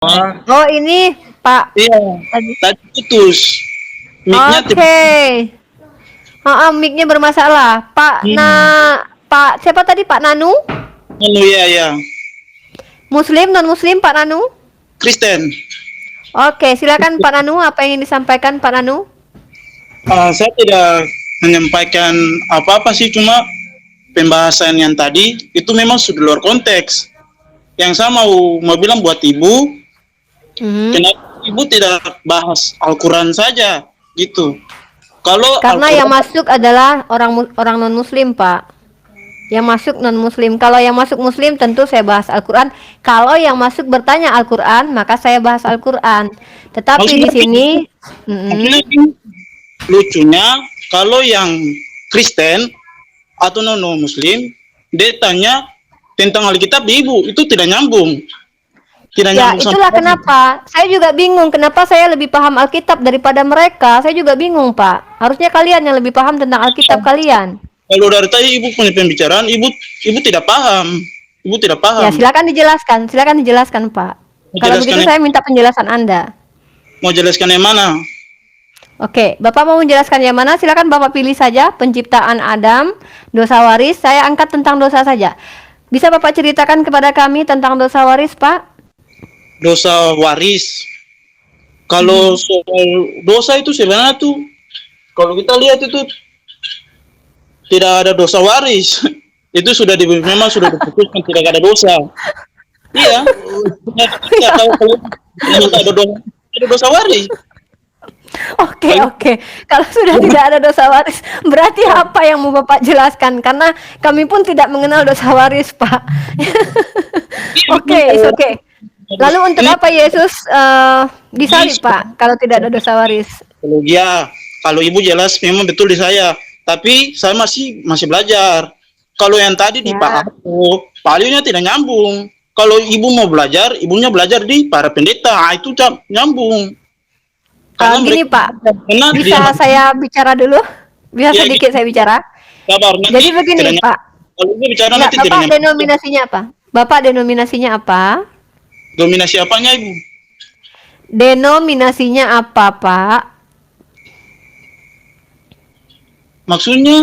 Oh, Oh, ini Pak iya, tadi. tadi putus. Mic-nya Oke. Mic-nya bermasalah. Pak siapa tadi? Pak Nanu? iya, iya. Muslim, non Muslim, Pak Nanu? Kristen. Oke, silakan Pak Nanu, apa yang ingin disampaikan Pak Nanu? Saya tidak menyampaikan apa-apa sih, cuma pembahasan yang tadi itu memang sudah luar konteks. Yang saya mau bilang buat ibu, Hmm. kenapa ibu tidak bahas Al-Quran saja, gitu. Kalau Karena yang Al-Quran, masuk adalah orang non Muslim, Pak. Yang masuk non Muslim. Kalau yang masuk Muslim tentu saya bahas Al-Quran. Kalau yang masuk bertanya Al-Quran, maka saya bahas Al-Quran. Tetapi di maksudnya, sini, maksudnya mm-mm. lucunya kalau yang Kristen atau non Muslim, dia tanya tentang Alkitab di ibu, itu tidak nyambung. Tidak Ya, nyambung sama itulah sekali. kenapa. Saya juga bingung kenapa saya lebih paham Alkitab daripada mereka. Saya juga bingung, Pak. Harusnya kalian yang lebih paham tentang Alkitab kalian. Kalau dari tadi ibu punya pembicaraan, ibu tidak paham. Ibu tidak Ya, paham. silakan dijelaskan. Silakan dijelaskan, Pak. Mau Kalau begitu jelaskan saya minta penjelasan Anda. mau jelaskan yang mana? Oke, Bapak mau menjelaskan yang mana? Silakan Bapak pilih saja. Penciptaan Adam, dosa waris. Saya angkat tentang dosa saja. Bisa Bapak ceritakan kepada kami tentang dosa waris, Pak? Dosa waris. Kalau soal dosa itu sebenarnya tuh, kalau kita lihat itu tidak ada dosa waris. Itu memang sudah diputuskan tidak ada dosa. Iya. Tidak tahu kalau tidak ada dosa waris. Oke, Kalau oke. Kalau sudah tidak ada dosa waris, berarti apa yang mau Bapak jelaskan? Karena kami pun tidak mengenal dosa waris, Pak. Oke, is kalau oke. Lalu untuk ini apa Yesus ini disalib, Pak? Kalau tidak ada dosa waris. ya, kalau ibu jelas memang betul di saya, tapi saya masih belajar. Kalau yang tadi di Ya. Pak Alionya tidak nyambung. Kalau ibu mau belajar, ibunya belajar di para pendeta, itu nyambung. Karena Gini, mereka Pak. karena dia Bisa saya bicara dulu? Bisa ya sedikit saya bicara? sabar nanti Jadi begini, tidak nyambung. Pak. Kalau ibu bicara Enggak, nanti tidak Bapak nyambung. denominasinya apa? Bapak denominasinya apa? Dominasi apanya ibu? Denominasinya apa, Pak? Maksudnya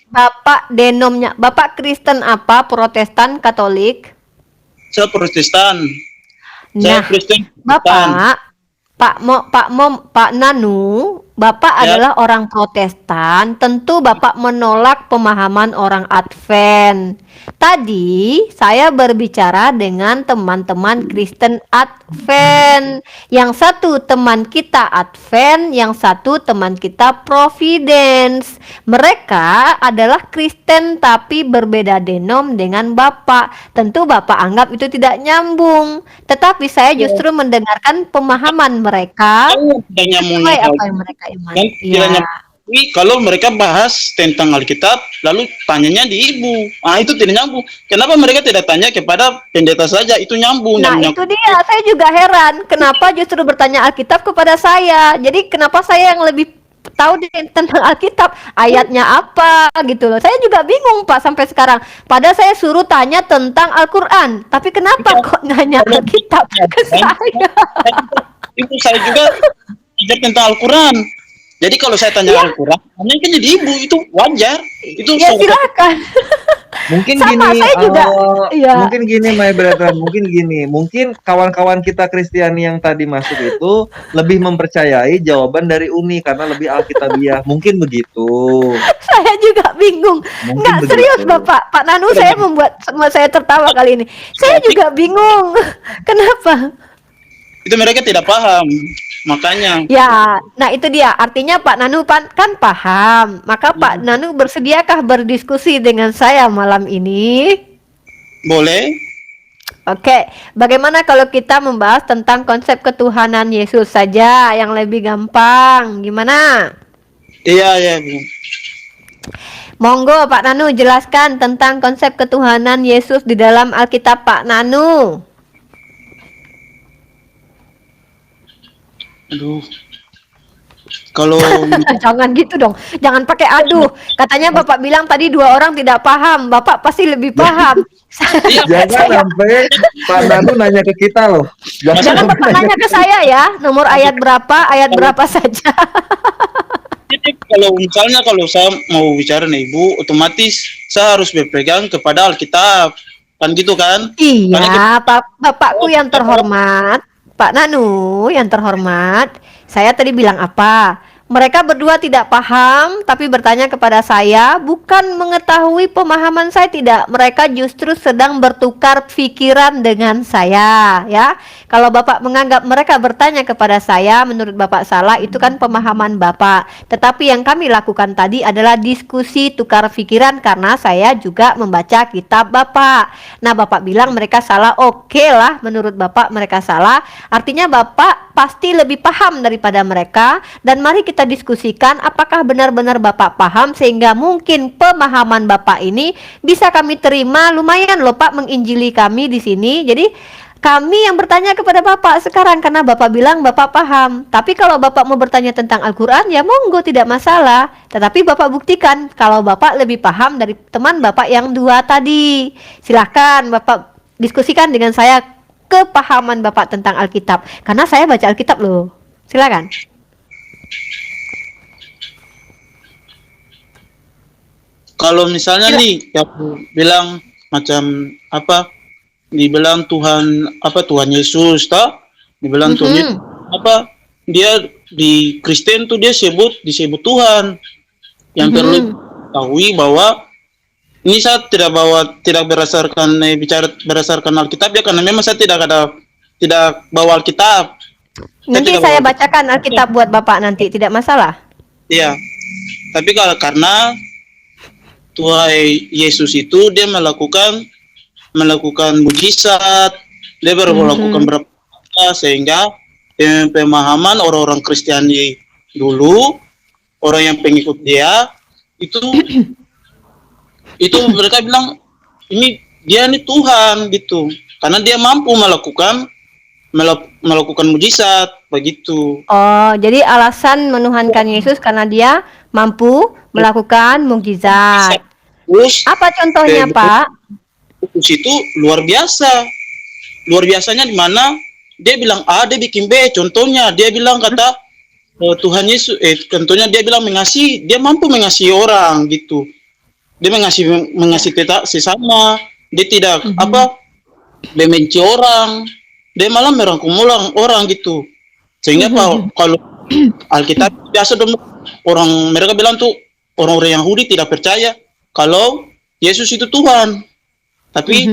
Bapak Kristen apa? Protestan, Katolik? saya Protestan, saya Nah, Kristen Protestan. Bapak, Pak Nanu, Bapak Ya, adalah orang Protestan, tentu Bapak menolak pemahaman orang Advent. Tadi saya berbicara dengan teman-teman Kristen Advent. Yang satu teman kita Advent, yang satu teman kita Providence. Mereka adalah Kristen tapi berbeda denom dengan Bapak. Tentu Bapak anggap itu tidak nyambung. Tetapi saya justru mendengarkan pemahaman mereka tidak nyambungnya sesuai apa yang mereka imani. kan tidak Iya. nyambung. Kalau mereka bahas tentang Alkitab, lalu tanyanya di ibu, itu tidak nyambung. Kenapa mereka tidak tanya kepada pendeta saja? Itu nyambung, Nah, nyambung. itu dia. Saya juga heran kenapa justru bertanya Alkitab kepada saya. Jadi kenapa saya yang lebih tahu tentang Alkitab, ayatnya apa gitu loh. Saya juga bingung Pak sampai sekarang. Padahal saya suruh tanya tentang Al-Qur'an, tapi kenapa kok nanya Alkitab ke saya? Itu saya juga belajar tentang Al-Quran. Jadi kalau saya tanya Iya, Al-Quran, tanya kan jadi ibu, itu wajar. Itu ya silakan. Mungkin Sama gini, saya juga. Iya. mungkin gini my brother, mungkin kawan-kawan kita Kristiani yang tadi masuk itu lebih mempercayai jawaban dari Uni karena lebih alkitabiah. Mungkin begitu. Saya juga bingung. Mungkin Enggak serius begitu. Bapak. Pak Nanu saya membuat saya tertawa kali ini. Saya juga bingung. Kenapa? itu mereka tidak paham. Makanya Ya, nah itu dia. Artinya Pak Nanu kan paham. Maka Pak Nanu bersediakah berdiskusi dengan saya malam ini? boleh. Oke, bagaimana kalau kita membahas tentang konsep ketuhanan Yesus saja yang lebih gampang? Gimana? Iya, ya, Bu. Monggo Pak Nanu jelaskan tentang konsep ketuhanan Yesus di dalam Alkitab Pak Nanu. Aduh. Kalau Jangan gitu dong, jangan pakai aduh. Katanya Bapak bilang tadi 2 orang tidak paham, Bapak pasti lebih paham. iya, Jangan sampai Pak Danu nanya ke kita loh. Jangan sampai Bapak nanya ke saya ya, nomor ayat berapa saja. jadi kalau misalnya kalau saya mau bicara nih Ibu, otomatis saya harus berpegang kepada Alkitab, kan gitu kan? Karena kita, Iya, Bapakku yang terhormat, Pak Nanu yang terhormat, saya tadi bilang apa? Mereka berdua tidak paham, tapi bertanya kepada saya, bukan mengetahui pemahaman saya tidak. Mereka justru sedang bertukar pikiran dengan saya, ya. Kalau Bapak menganggap mereka bertanya kepada saya, menurut Bapak salah, itu kan pemahaman Bapak. Tetapi yang kami lakukan tadi adalah diskusi tukar pikiran karena saya juga membaca kitab Bapak. Nah, Bapak bilang mereka salah, oke lah, menurut Bapak mereka salah. Artinya Bapak pasti lebih paham daripada mereka, dan mari kita diskusikan apakah benar-benar Bapak paham sehingga mungkin pemahaman Bapak ini bisa kami terima. Lumayan loh Pak menginjili kami di sini. Jadi kami yang bertanya kepada Bapak sekarang karena Bapak bilang Bapak paham. Tapi kalau Bapak mau bertanya tentang Al-Quran, ya monggo, tidak masalah. Tetapi Bapak buktikan kalau Bapak lebih paham dari teman Bapak yang 2 tadi. Silahkan Bapak diskusikan dengan saya kepahaman Bapak tentang Alkitab. Karena saya baca Alkitab loh. Silakan. kalau misalnya nih yang bilang macam apa, dibilang Tuhan apa Tuhan Yesus, tak? Dibilang Tuhan Yesus, apa dia di Kristen tuh dia disebut Tuhan. Yang perlu ketahui bahwa ini saya tidak berdasarkan bicara berdasarkan Alkitab ya, karena memang saya tidak bawa Alkitab. Nanti tidak saya bawa bacakan Alkitab buat Bapak nanti, tidak masalah. Iya. Tapi karena Tuhan Yesus itu dia melakukan mujizat, dia baru melakukan berapa sehingga pemahaman orang-orang Kristiani dulu, orang yang pengikut dia itu mereka bilang dia ini Tuhan gitu, karena dia mampu melakukan mujizat begitu. Oh, jadi alasan menuhankan Yesus karena dia mampu melakukan mukjizat. Terus Apa contohnya, Pak? Terus itu luar biasanya di mana dia bilang A, dia bikin B. Contohnya dia bilang kata Tuhan Yesus, contohnya dia bilang dia mampu mengasihi orang gitu. Dia mengasihi sesama, dia tidak membenci orang, dia malah merangkum orang gitu. Sehingga kalau Alkitab biasa dong, mereka bilang tuh orang-orang Yahudi tidak percaya kalau Yesus itu Tuhan. Tapi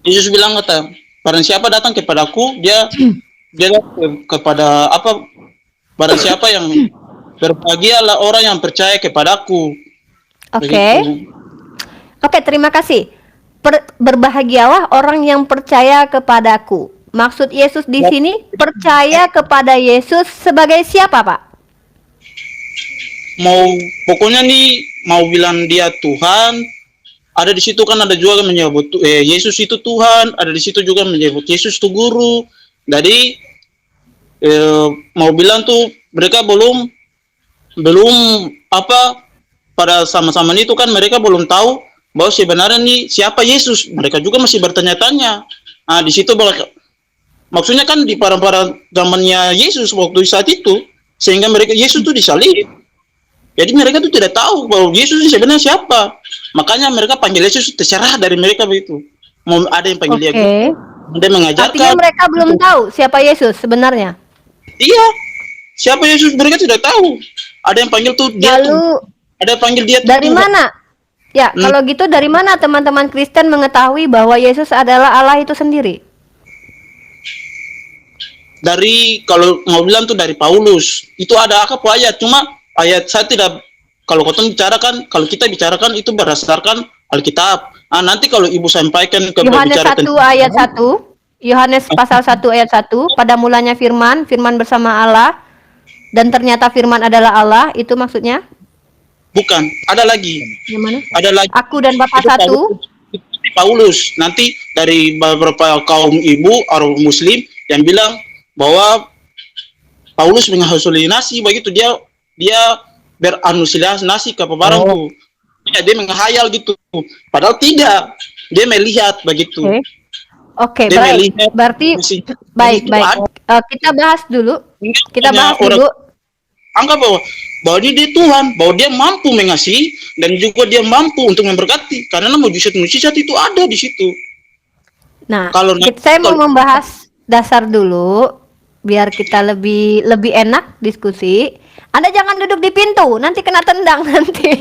Yesus bilang kata, barang siapa datang kepadaku, dia kepada barang siapa yang berbahagialah orang yang percaya kepadaku. Oke, terima kasih. Berbahagialah orang yang percaya kepadaku. Maksud Yesus di sini percaya kepada Yesus sebagai siapa, Pak? Pokoknya nih mau bilang dia Tuhan, ada di situ kan ada juga menyebut Yesus itu Tuhan, ada di situ juga menyebut Yesus itu guru. Jadi mau bilang tuh mereka belum pada sama-sama itu kan mereka belum tahu bahwa sebenarnya nih siapa Yesus. Mereka juga masih bertanya-tanya. Nah, di situ maksudnya kan di para zamannya Yesus waktu saat itu, sehingga Yesus tuh disalib. Jadi mereka tuh tidak tahu bahwa Yesus ini sebenarnya siapa. Makanya mereka panggil Yesus terserah dari mereka begitu. Mau ada yang panggil dia gitu. Dia mengajarkan. Artinya mereka belum tahu siapa Yesus sebenarnya. Iya. Siapa Yesus mereka tidak tahu. Ada yang panggil tuh dia tuh. Ada yang panggil dia tuh. Dari mana? Ya, kalau gitu dari mana teman-teman Kristen mengetahui bahwa Yesus adalah Allah itu sendiri? Dari, kalau mau bilang tuh dari Paulus. Itu ada apa ayat, cuma ayat saya tidak, kalau kita bicarakan itu berdasarkan Alkitab. Nanti kalau Ibu sampaikan ke Yohanes 1 ayat 1, Yohanes pasal 1 ayat 1, pada mulanya firman bersama Allah, dan ternyata firman adalah Allah, itu maksudnya? Bukan, ada lagi. Yang mana? Ada lagi. Aku dan Bapak satu. Paulus. Nanti dari beberapa kaum ibu orang Muslim yang bilang bahwa Paulus menghalusinasi begitu, dia beranusilasi ke barangku. Ya, dia menghayal gitu. Padahal tidak. Dia melihat begitu. Oke, Dia baik. melihat Berarti baik. Kita bahas dulu. Anggap bahwa dia Tuhan, bahwa dia mampu mengasihi dan juga dia mampu untuk memberkati. Karena mujizat-mujizat itu ada di situ. Nah, saya mau membahas dasar dulu biar kita lebih enak diskusi. Anda jangan duduk di pintu, nanti kena tendang nanti.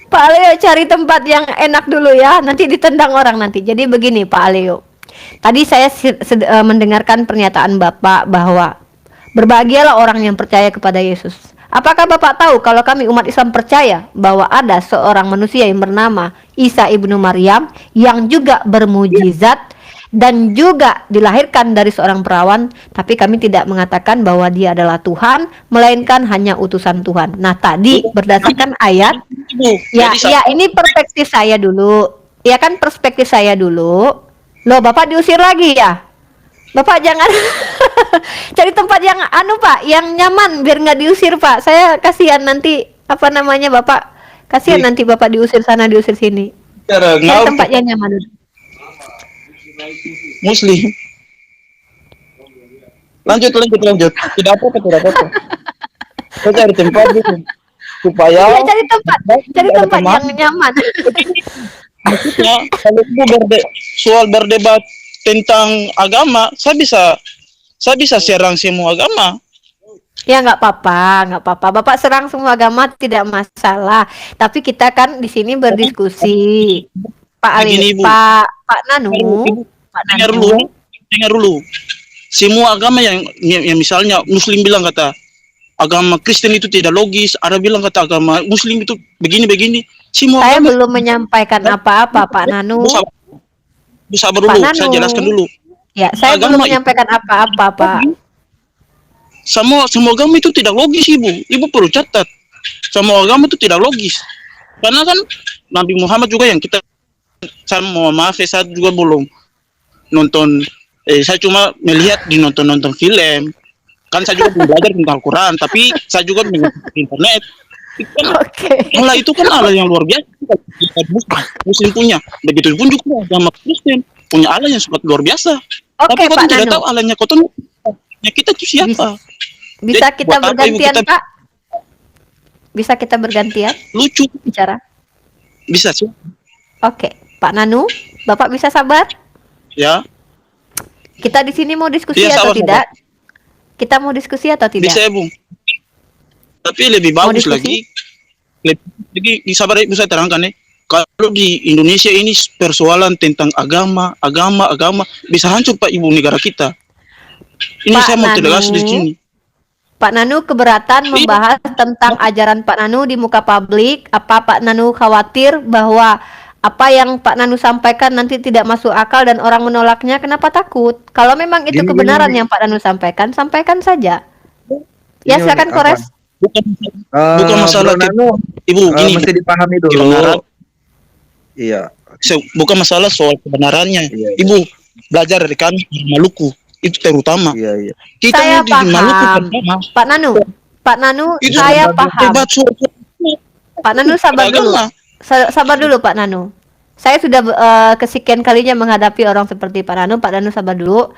Pak Aleo cari tempat yang enak dulu ya, nanti ditendang orang nanti. Jadi begini Pak Aleo, tadi saya mendengarkan pernyataan Bapak bahwa berbahagialah orang yang percaya kepada Yesus. Apakah Bapak tahu kalau kami umat Islam percaya bahwa ada seorang manusia yang bernama Isa ibnu Maryam yang juga bermujizat dan juga dilahirkan dari seorang perawan, tapi kami tidak mengatakan bahwa dia adalah Tuhan, melainkan hanya utusan Tuhan. Nah, tadi berdasarkan ayat, ya ini perspektif saya dulu. Ya kan perspektif saya dulu. Loh, Bapak diusir lagi ya? Bapak jangan cari tempat yang Pak, yang nyaman biar nggak diusir Pak. Saya kasihan nanti Bapak kasihan nanti Bapak diusir sana diusir sini. Cari tempat yang nyaman. Muslim. Lanjut. Tidak apa-apa. Saya cari tempat gitu. Supaya cari tempat yang nyaman. Maksudnya kalau soal berdebat tentang agama, saya bisa serang semua agama. Ya nggak apa-apa. Bapak serang semua agama tidak masalah. Tapi kita kan di sini berdiskusi. Pak Nanu. Dengar dulu. Semua agama yang misalnya Muslim bilang kata agama Kristen itu tidak logis, ada bilang kata agama Muslim itu begini. Saya belum menyampaikan apa-apa, Pak Nanu. Sabar dulu, saya jelaskan dulu. Ya, saya belum menyampaikan apa-apa, Pak. Semua agama itu tidak logis, Ibu. Ibu perlu catat. Semua agama itu tidak logis. Karena kan Nabi Muhammad juga yang saya mau maaf, saya juga belum nonton. Saya cuma melihat di nonton film. Kan saya juga belum belajar tentang Al-Quran, tapi saya juga mengikuti internet. Allah itu kan Allah yang luar biasa. Muslim punya. Begitu pun juga agama Kristen punya Allah yang sangat luar biasa. Tapi kau tidak tahu Allahnya kau tuh. Kita tuh siapa? Bisa kita bergantian, Pak? Bisa kita bergantian? Lucu bicara. Bisa sih. Oke, Pak Nanu, Bapak bisa sabar? Ya. Kita di sini mau diskusi atau tidak? Kita mau diskusi atau tidak? Bisa, Bung. Tapi lebih bagus lagi sabar, bisa terangkan nih. Kalau di Indonesia ini persoalan tentang agama bisa hancur Pak Ibu negara kita. Ini Pak saya mau tegas di sini. Pak Nanu keberatan membahas tentang ajaran Pak Nanu di muka publik. Apa Pak Nanu khawatir bahwa apa yang Pak Nanu sampaikan nanti tidak masuk akal dan orang menolaknya? Kenapa takut? Kalau memang itu kebenaran yang Pak Nanu sampaikan saja. Ya silakan Kores. Bukan masalah Ibu gini. Mesti dipahami dulu. Kebenaran. Iya. Bukan masalah soal kebenarannya. Iya. Ibu belajar dari kami di Maluku itu terutama. Iya. Kita saya di paham. Maluku pertama. Pak Nanu, saya paham. Pak Nanu sabar dulu. Sabar dulu Pak Nanu. Saya sudah kesekian kalinya menghadapi orang seperti Pak Nanu. Pak Nanu sabar dulu.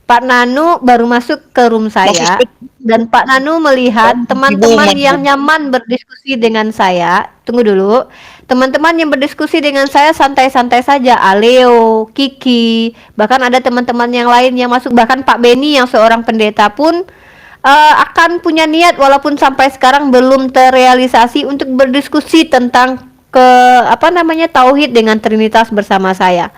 Pak Nanu baru masuk ke room saya dan Pak Nanu melihat teman-teman yang nyaman berdiskusi dengan saya. Tunggu dulu. Teman-teman yang berdiskusi dengan saya santai-santai saja. Aleo, Kiki, bahkan ada teman-teman yang lain yang masuk, bahkan Pak Beni yang seorang pendeta pun akan punya niat walaupun sampai sekarang belum terrealisasi untuk berdiskusi tentang tauhid dengan Trinitas bersama saya.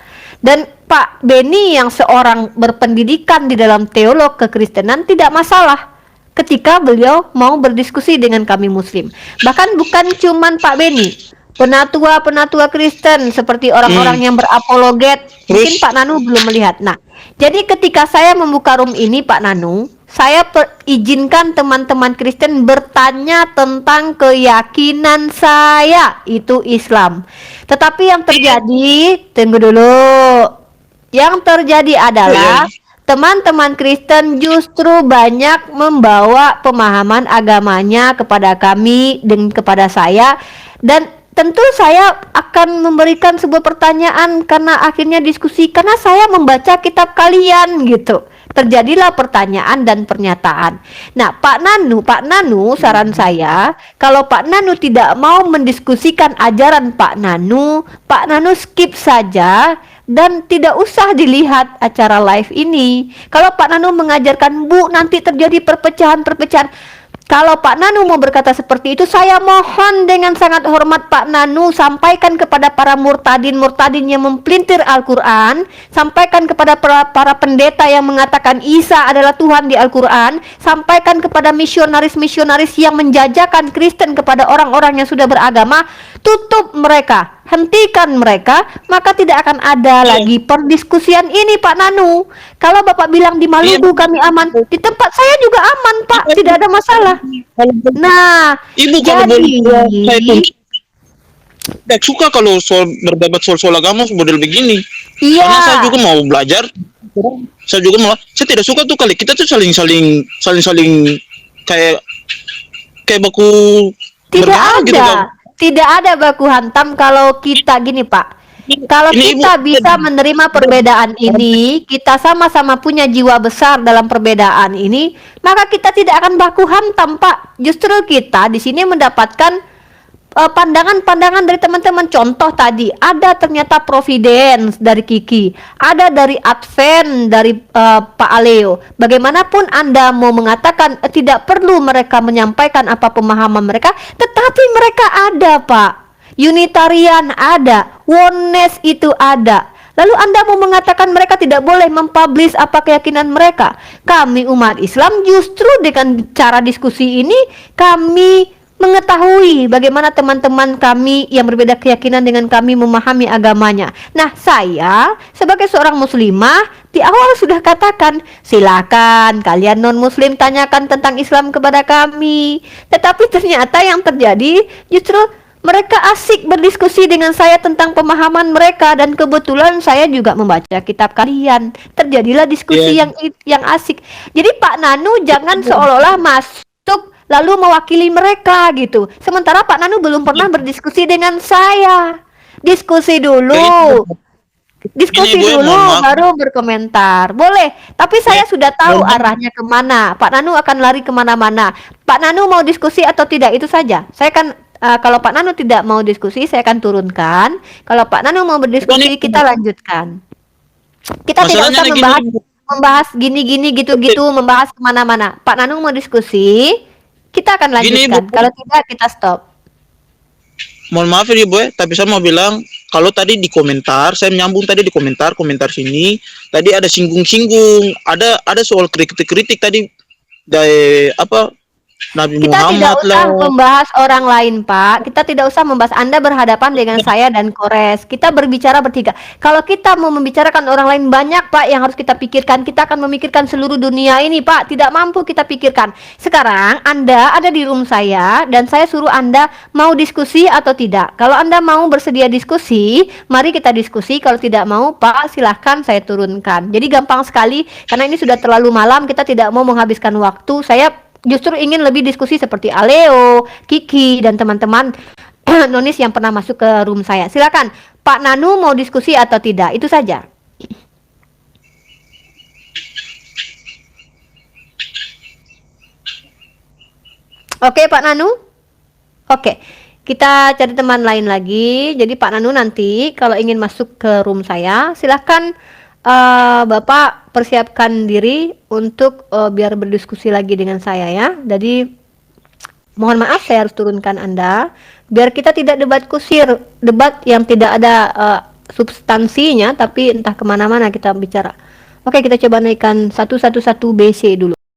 Dan Pak Beni yang seorang berpendidikan di dalam teolog kekristenan tidak masalah ketika beliau mau berdiskusi dengan kami Muslim. Bahkan bukan cuman Pak Beni, penatua Kristen seperti orang-orang yang berapologet. Mungkin Pak Nanu belum melihat. Nah, jadi ketika saya membuka room ini Pak Nanu, saya izinkan teman-teman Kristen bertanya tentang keyakinan saya, itu Islam. Tetapi yang terjadi, tunggu dulu. Yang terjadi adalah teman-teman Kristen justru banyak membawa pemahaman agamanya kepada kami dan kepada saya, dan tentu saya akan memberikan sebuah pertanyaan karena akhirnya diskusi, karena saya membaca kitab kalian gitu. Terjadilah pertanyaan dan pernyataan. Nah, Pak Nanu, saran saya, kalau Pak Nanu tidak mau mendiskusikan ajaran Pak Nanu skip saja dan tidak usah dilihat acara live ini. Kalau Pak Nanu mengajarkan, Bu, nanti terjadi perpecahan. Kalau Pak Nanu mau berkata seperti itu, saya mohon dengan sangat hormat Pak Nanu, sampaikan kepada para murtadin yang mempelintir Al-Quran, sampaikan kepada para pendeta yang mengatakan Isa adalah Tuhan di Al-Quran, sampaikan kepada misionaris yang menjajakan Kristen kepada orang-orang yang sudah beragama, tutup mereka, hentikan mereka, maka tidak akan ada lagi perdiskusian ini, Pak Nanu. Kalau Bapak bilang di Maluku kami aman, di tempat saya juga aman, Pak, tidak ada masalah. Nah, Ibu kalau jadi boleh saya pun tidak suka kalau berdebat soal agama model begini. Karena saya iya, juga mau belajar. Saya tidak suka tuh kali kita tuh saling kayak baku tidak berdarah gitu, Kak. tidak ada baku hantam kalau kita gini, Pak. Kalau Ini kita Ibu bisa menerima perbedaan ini, kita sama-sama punya jiwa besar dalam perbedaan ini, maka kita tidak akan baku hantam, Pak. Justru kita di sini mendapatkan pandangan-pandangan dari teman-teman. Contoh tadi, ada ternyata Providence dari Kiki, ada dari Advent dari Pak Aleo. Bagaimanapun Anda mau mengatakan tidak perlu mereka menyampaikan apa pemahaman mereka, tetapi mereka ada, Pak. Unitarian ada, Oneness itu ada. Lalu Anda mau mengatakan mereka tidak boleh mempublish apa keyakinan mereka. Kami umat Islam justru dengan cara diskusi ini kami mengetahui bagaimana teman-teman kami yang berbeda keyakinan dengan kami memahami agamanya. Nah, saya sebagai seorang muslimah di awal sudah katakan, silakan kalian non-muslim tanyakan tentang Islam kepada kami. Tetapi ternyata yang terjadi justru mereka asik berdiskusi dengan saya tentang pemahaman mereka, dan kebetulan saya juga membaca kitab kalian. Terjadilah diskusi yang asik. Jadi Pak Nanu jangan seolah-olah masuk lalu mewakili mereka gitu. Sementara Pak Nanu belum pernah berdiskusi dengan saya. Diskusi dulu. Diskusi Ini, Bu, dulu mohon maaf. baru berkomentar. Boleh, tapi saya sudah tahu arahnya kemana. Pak Nanu akan lari kemana-mana. Pak Nanu mau diskusi atau tidak, itu saja. Saya kan kalau Pak Nanu tidak mau diskusi, saya akan turunkan. Kalau Pak Nanu mau berdiskusi, kita lanjutkan. Kita tidak Masalahnya usah gini, membahas gini-gini gitu-gitu, membahas kemana-mana. Pak Nanu mau diskusi, kita akan Gini, lanjutkan. Bu. Kalau tidak, kita stop. mohon maaf ya Bu, tapi saya mau bilang kalau tadi di komentar, saya menyambung tadi di komentar sini, tadi ada singgung-singgung, ada soal kritik-kritik tadi dari Nabi Kita tidak Muhammad usah lah. membahas orang lain, Pak. Kita tidak usah membahas. Anda berhadapan dengan saya dan Kores. Kita berbicara bertiga. Kalau kita mau membicarakan orang lain, banyak, Pak, yang harus kita pikirkan. Kita akan memikirkan seluruh dunia ini, Pak. Tidak mampu kita pikirkan. Sekarang Anda ada di room saya dan saya suruh Anda mau diskusi atau tidak. Kalau Anda mau bersedia diskusi, mari kita diskusi. Kalau tidak mau, Pak, silahkan saya turunkan. Jadi gampang sekali, karena ini sudah terlalu malam. Kita tidak mau menghabiskan waktu. Saya justru ingin lebih diskusi seperti Aleo, Kiki, dan teman-teman nonis yang pernah masuk ke room saya. Silakan, Pak Nanu mau diskusi atau tidak, itu saja. Oke, Pak Nanu? Oke, kita cari teman lain lagi. Jadi Pak Nanu nanti kalau ingin masuk ke room saya, silahkan Bapak persiapkan diri untuk biar berdiskusi lagi dengan saya ya. Jadi mohon maaf saya harus turunkan Anda biar kita tidak debat kusir, debat yang tidak ada substansinya, tapi entah kemana-mana kita bicara. Oke, kita coba naikkan 111 BC dulu.